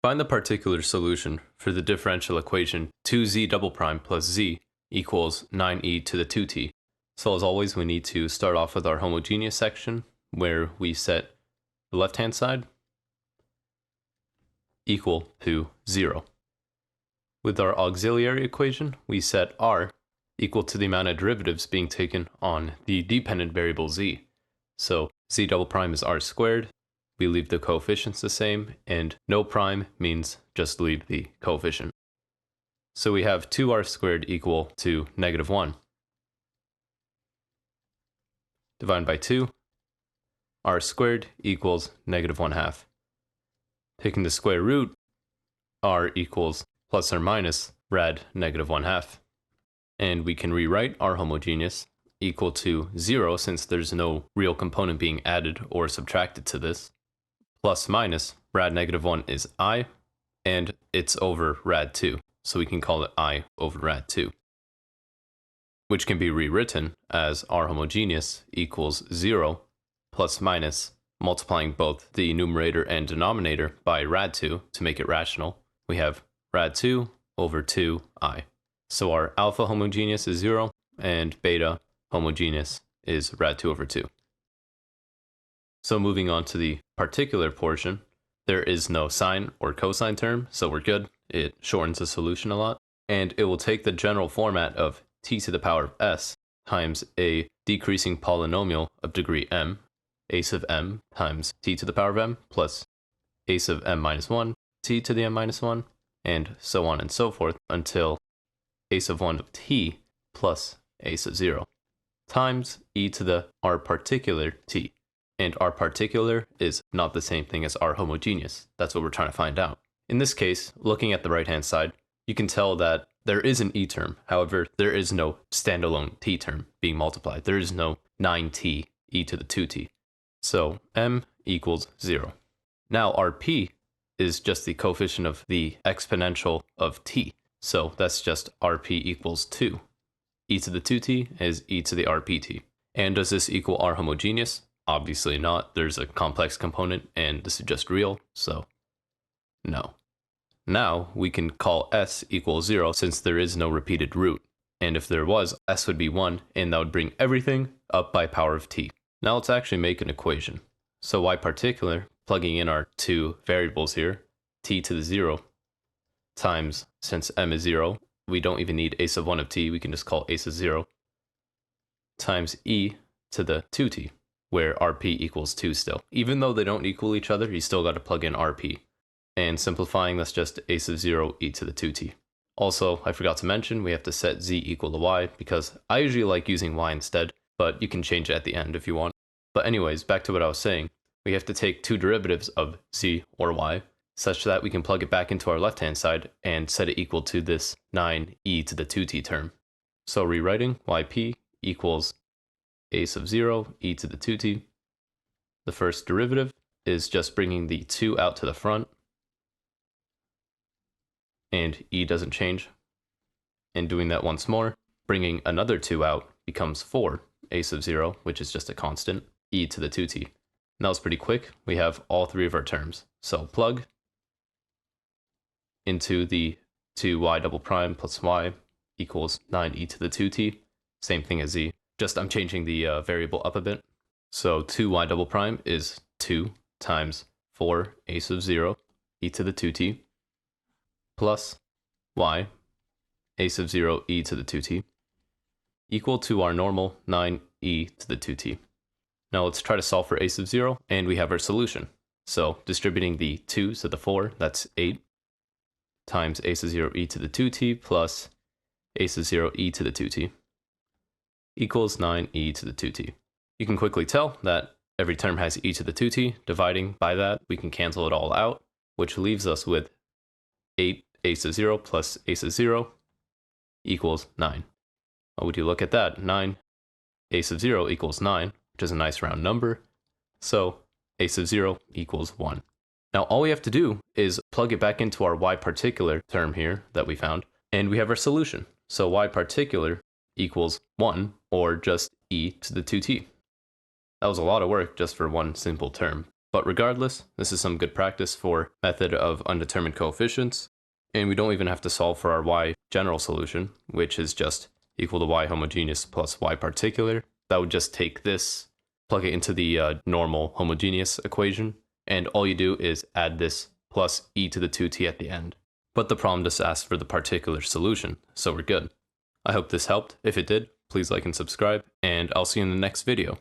Find the particular solution for the differential equation 2z double prime plus z equals 9e to the 2t. So as always, we need to start off with our homogeneous section, where we set the left-hand side equal to 0. With our auxiliary equation, we set r equal to the amount of derivatives being taken on the dependent variable z. So z double prime is r squared. We leave the coefficients the same, and no prime means just leave the coefficient. So we have 2r squared equal to -1. Divided by 2, r squared equals -1/2. Taking the square root, r equals plus or minus rad -1/2. And we can rewrite our homogeneous equal to 0 since there's no real component being added or subtracted to this. Plus minus rad -1 is I, and it's over rad 2, so we can call it I over rad 2. Which can be rewritten as our homogeneous equals 0 plus minus multiplying both the numerator and denominator by rad 2 to make it rational. We have rad 2 over 2i. So our alpha homogeneous is 0, and beta homogeneous is rad 2 over 2. So moving on to the particular portion, there is no sine or cosine term, so we're good. It shortens the solution a lot, and it will take the general format of t to the power of s times a decreasing polynomial of degree m, a sub m times t to the power of m plus a sub m minus 1, t to the m minus 1, and so on and so forth until a sub 1 of t plus a sub 0 times e to the r particular t. And r particular is not the same thing as r homogeneous. That's what we're trying to find out. In this case, looking at the right-hand side, you can tell that there is an e term. However, there is no standalone t term being multiplied. There is no 9t e to the 2t. So m equals 0. Now rp is just the coefficient of the exponential of t. So that's just rp equals 2. E to the 2t is e to the rpt. And does this equal r homogeneous? Obviously not. There's a complex component, and this is just real, so no. Now we can call s equals 0 since there is no repeated root. And if there was, s would be 1, and that would bring everything up by power of t. Now let's actually make an equation. So y particular, plugging in our two variables here, t to the 0, times, since m is 0, we don't even need a sub 1 of t, we can just call a sub 0, times e to the 2t. Where rp equals 2 still. Even though they don't equal each other, you still got to plug in rp. And simplifying, that's just a sub 0 e to the 2t. Also, I forgot to mention, we have to set z equal to y, because I usually like using y instead, but you can change it at the end if you want. But anyways, back to what I was saying, we have to take two derivatives of z or y, such that we can plug it back into our left-hand side and set it equal to this 9e to the 2t term. So rewriting, yp equals a sub 0 e to the 2t. The first derivative is just bringing the 2 out to the front, and e doesn't change. And doing that once more, bringing another 2 out becomes 4 a sub 0, which is just a constant, e to the 2t. And that was pretty quick. We have all three of our terms. So plug into the 2y double prime plus y equals 9e to the 2t, same thing as z. Just I'm changing the variable up a bit. So 2y double prime is 2 times 4 a sub 0 e to the 2t plus y a sub 0 e to the 2t equal to our normal 9e to the 2t. Now let's try to solve for a sub 0, and we have our solution. So distributing the 2 to the 4, that's 8 times a sub 0 e to the 2t plus a sub 0 e to the 2t. Equals 9e to the 2t. You can quickly tell that every term has e to the 2t. Dividing by that, we can cancel it all out, which leaves us with 8 a sub 0 plus a sub 0 equals 9. How would you look at that? 9 a sub 0 equals 9, which is a nice round number. So a sub 0 equals 1. Now all we have to do is plug it back into our y particular term here that we found, and we have our solution. So y particular equals 1, or just e to the 2t. That was a lot of work just for one simple term, But regardless, this is some good practice for method of undetermined coefficients. And we don't even have to solve for our y general solution, which is just equal to y homogeneous plus y particular. That would just take this, plug it into the normal homogeneous equation, and all you do is add this plus e to the 2t at the end. But the problem just asks for the particular solution, so we're good. I hope this helped. If it did, please like and subscribe, and I'll see you in the next video.